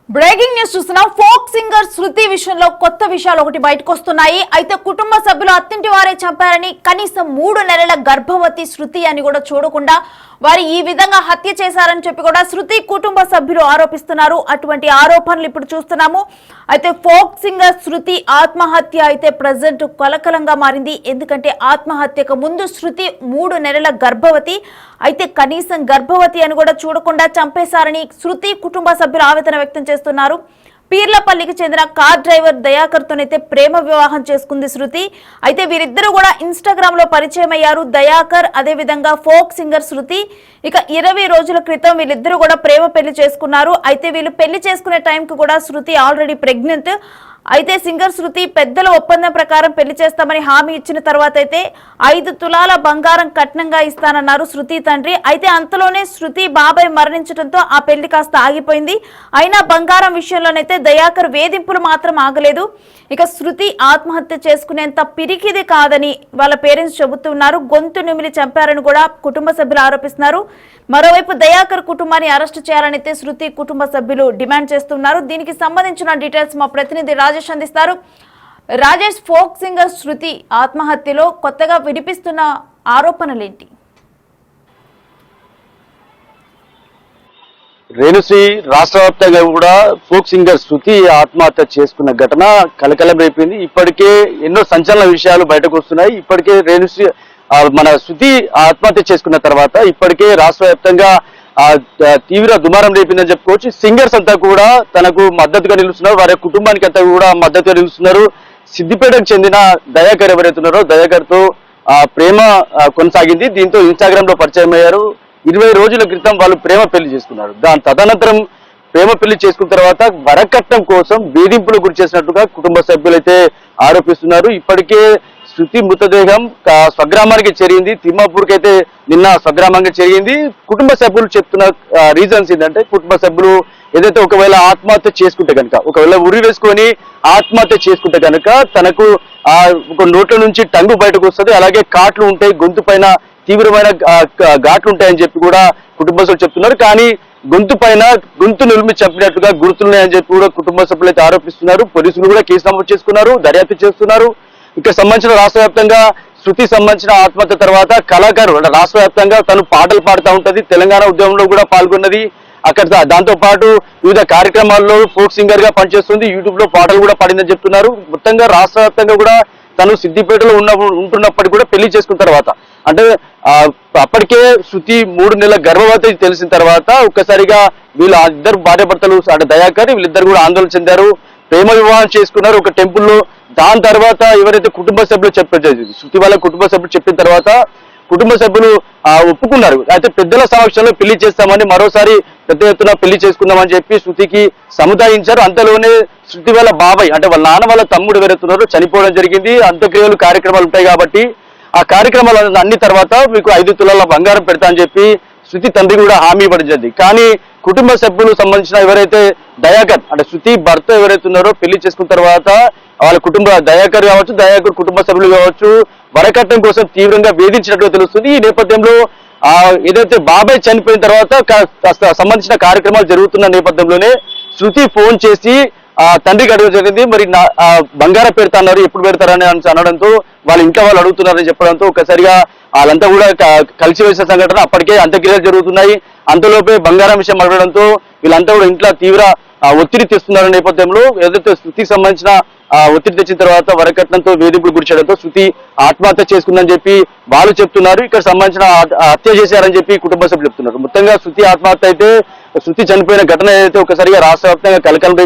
Breaking news చూస్తున్నాం. Folk singer శృతి విషయంలో కొత్త విషయాలు ఒకటి బయటకు వస్తున్నాయి. అయితే కుటుంబ సభ్యులు అత్తింటి వారే చంపారని, కనీసం 3 నెలల గర్భవతి శృతి అని కూడా చూడకుండా వారు ఈ విధంగా హత్య చేశారని చెప్పి కూడా శృతి కుటుంబ సభ్యులు ఆరోపిస్తున్నారు. అటువంటి ఆరోపణలు ఇప్పుడు చూస్తున్నాము. అయితే ఫోక్ సింగర్ శృతి ఆత్మహత్య అయితే ప్రజెంట్ కలకలంగా మారింది. ఎందుకంటే ఆత్మహత్యకు ముందు శృతి 3 నెలల గర్భవతి, అయితే కనీసం గర్భవతి అని కూడా చూడకుండా చంపేశారని శృతి కుటుంబ సభ్యులు ఆవేదన వ్యక్తం చేస్తున్నారు. పీర్లపల్లికి చెందిన కార్ డ్రైవర్ దయాకర్ తోనైతే ప్రేమ వివాహం చేసుకుంది శృతి. అయితే వీరిద్దరూ కూడా ఇన్స్టాగ్రామ్ లో పరిచయం అయ్యారు. దయాకర్ అదే విధంగా ఫోక్ సింగర్ శృతి. ఇక 20 రోజుల క్రితం వీళ్ళిద్దరూ కూడా ప్రేమ పెళ్లి చేసుకున్నారు. అయితే వీళ్ళు పెళ్లి చేసుకునే టైంకి కూడా శృతి ఆల్రెడీ ప్రెగ్నెంట్. అయితే సింగర్ శృతి పెద్దల ఒప్పందం ప్రకారం పెళ్లి చేస్తామని హామీ ఇచ్చిన తర్వాత అయితే 5 తులాల బంగారం కట్నంగా ఇస్తానన్నారు శృతి తండ్రి. అయితే అంతలోనే శృతి బాబాయ్ మరణించడంతో ఆ పెళ్లి కాస్త ఆగిపోయింది. అయినా బంగారం విషయంలోనైతే దయాకర్ వేధింపులు మాత్రం ఆగలేదు. ఇక శృతి ఆత్మహత్య చేసుకునేంత పిరికిది కాదని వాళ్ళ పేరెంట్స్ చెబుతున్నారు. గొంతు నిమిలి చంపారని కూడా కుటుంబ సభ్యులు ఆరోపిస్తున్నారు. మరోవైపు దయాకర్ కుటుంబాన్ని అరెస్టు చేయాలని అయితే శృతి కుటుంబ సభ్యులు డిమాండ్ చేస్తున్నారు. దీనికి సంబంధించిన డీటెయిల్స్ మా ప్రతినిధి రాజేష్ అందిస్తారు. రాజేష్, ఫోక్ సింగర్ శృతి ఆత్మహత్యలో కొత్తగా వినిపిస్తున్న ఆరోపణలేంటి? రేణుశ్రీ రాష్ట్ర వ్యాప్తంగా కూడా ఫోక్ సింగర్ శృతి ఆత్మహత్య చేసుకున్న ఘటన కలకలం రేపింది. ఇప్పటికే ఎన్నో సంచలన విషయాలు బయటకు వస్తున్నాయి. ఇప్పటికే రేణుశ్రీ మన శృతి ఆత్మహత్య చేసుకున్న తర్వాత ఇప్పటికే రాష్ట్ర వ్యాప్తంగా తీవ్ర దుమారం రేపిందని చెప్పుకోవచ్చు. సింగర్స్ అంతా కూడా తనకు మద్దతుగా నిలుస్తున్నారు, వారి కుటుంబానికి అంతా కూడా మద్దతుగా నిలుస్తున్నారు. సిద్దిపేటకు చెందిన దయాకర్ ఎవరైతే ఉన్నారో దయాకర్ తో ప్రేమ కొనసాగింది. దీంతో ఇన్స్టాగ్రామ్ లో పరిచయం అయ్యారు. 20 రోజుల క్రితం వాళ్ళు ప్రేమ పెళ్లి చేసుకున్నారు. తదనంతరం ప్రేమ పెళ్లి చేసుకున్న తర్వాత వరకట్నం కోసం వేధింపులు గురి చేసినట్టుగా కుటుంబ సభ్యులైతే ఆరోపిస్తున్నారు. ఇప్పటికే శృతి మృతదేహం స్వగ్రామానికి చేరింది. తిమ్మాపూర్కి అయితే నిన్న స్వగ్రామంగా చేరింది. కుటుంబ సభ్యులు చెప్తున్న రీజన్స్ ఏంటంటే, కుటుంబ సభ్యులు ఏదైతే ఒకవేళ ఆత్మహత్య చేసుకుంటే కనుక, ఒకవేళ ఉరి వేసుకొని ఆత్మహత్య చేసుకుంటే కనుక తనకు ఒక నోట్ల నుంచి టంగు బయటకు వస్తుంది, అలాగే కాట్లు ఉంటాయి, గొంతు పైన తీవ్రమైన ఘాట్లు ఉంటాయని చెప్పి కూడా కుటుంబ సభ్యులు చెప్తున్నారు. కానీ గొంతు నిలిమి చంపినట్టుగా గుర్తున్నాయని చెప్పి కూడా కుటుంబ సభ్యులు అయితే ఆరోపిస్తున్నారు. పోలీసులు కూడా కేసు నమోదు చేసుకున్నారు, దర్యాప్తు చేస్తున్నారు. ఇక్కడ సంబంధించిన రాష్ట్ర వ్యాప్తంగా శృతి సంబంధించిన ఆత్మహత్య తర్వాత కళాకారు రాష్ట్ర వ్యాప్తంగా తను పాటలు పాడుతూ ఉంటది. తెలంగాణ ఉద్యమంలో కూడా పాల్గొన్నది. అక్కడ దాంతో పాటు వివిధ కార్యక్రమాల్లో ఫోక్ సింగర్ గా పనిచేస్తుంది. యూట్యూబ్ లో పాటలు కూడా పాడిందని చెప్తున్నారు. మొత్తంగా రాష్ట్ర వ్యాప్తంగా కూడా తను సిద్దిపేటలో ఉంటున్నప్పటికీ కూడా పెళ్లి చేసుకున్న తర్వాత, అంటే అప్పటికే శృతి 3 నెలల గర్భవతి తెలిసిన తర్వాత ఒక్కసారిగా వీళ్ళు ఇద్దరు భార్యాభర్తలు అంటే దయాకర్ వీళ్ళిద్దరు కూడా ఆందోళన చెందారు. ప్రేమ వివాహం చేసుకున్నారు ఒక టెంపుల్లో. దాని తర్వాత ఎవరైతే కుటుంబ సభ్యులు చెప్పారు, శృతి వాళ్ళ కుటుంబ సభ్యులు చెప్పిన తర్వాత కుటుంబ సభ్యులు ఒప్పుకున్నారు. అయితే పెద్దల సమక్షంలో పెళ్లి చేస్తామని, మరోసారి పెద్ద ఎత్తున పెళ్లి చేసుకుందామని చెప్పి శృతికి సముదాయించారు. అంతలోనే శృతి వాళ్ళ బాబాయ్ అంటే వాళ్ళ నాన్న వాళ్ళ తమ్ముడు ఎవరైతున్నారో చనిపోవడం జరిగింది. అంత్యక్రియలు కార్యక్రమాలు ఉంటాయి కాబట్టి ఆ కార్యక్రమాలు అన్ని తర్వాత మీకు 5 తులాల బంగారం పెడతా అని చెప్పి శృతి తండ్రి కూడా హామీ ఇవ్వడం జరిగింది. కానీ కుటుంబ సభ్యులు సంబంధించిన ఎవరైతే దయాకర్ అంటే శృతి భర్త ఎవరైతే ఉన్నారో పెళ్లి చేసుకున్న తర్వాత వాళ్ళ దయాకర్ కావచ్చు, దయాకర్ కుటుంబ సభ్యులు కావచ్చు వరకట్నం కోసం తీవ్రంగా వేధించినట్టుగా తెలుస్తుంది. ఈ నేపథ్యంలో ఏదైతే బాబాయ్ చనిపోయిన తర్వాత సంబంధించిన కార్యక్రమాలు జరుగుతున్న నేపథ్యంలోనే శృతి ఫోన్ చేసి తండ్రికి అడగడం జరిగింది. మరి బంగారం పెడతా అన్నారు, ఎప్పుడు పెడతారని అనడంతో వాళ్ళ ఇంట్లో వాళ్ళు అడుగుతున్నారని చెప్పడంతో ఒక్కసారిగా వాళ్ళంతా కూడా కలిసి వేసిన సంఘటన. అప్పటికే అంత్యక్రియలు జరుగుతున్నాయి. అంతలోపే బంగారం విషయం అడగడంతో వీళ్ళంతా కూడా ఇంట్లో తీవ్ర ఒత్తిడి తెస్తున్న నేపథ్యంలో ఏదైతే శృతికి సంబంధించిన ఒత్తిడి తెచ్చిన తర్వాత వరకట్నంతో వేధింపులు గురి చేయడంతో శృతి ఆత్మహత్య చేసుకుందని చెప్పి వాళ్ళు చెప్తున్నారు. ఇక్కడ సంబంధించిన హత్య చేశారని చెప్పి కుటుంబ సభ్యులు చెప్తున్నారు. మొత్తంగా శృతి ఆత్మహత్య అయితే, శృతి చనిపోయిన ఘటన ఏదైతే ఒకసారిగా రాష్ట్ర వ్యాప్తంగా కలకలం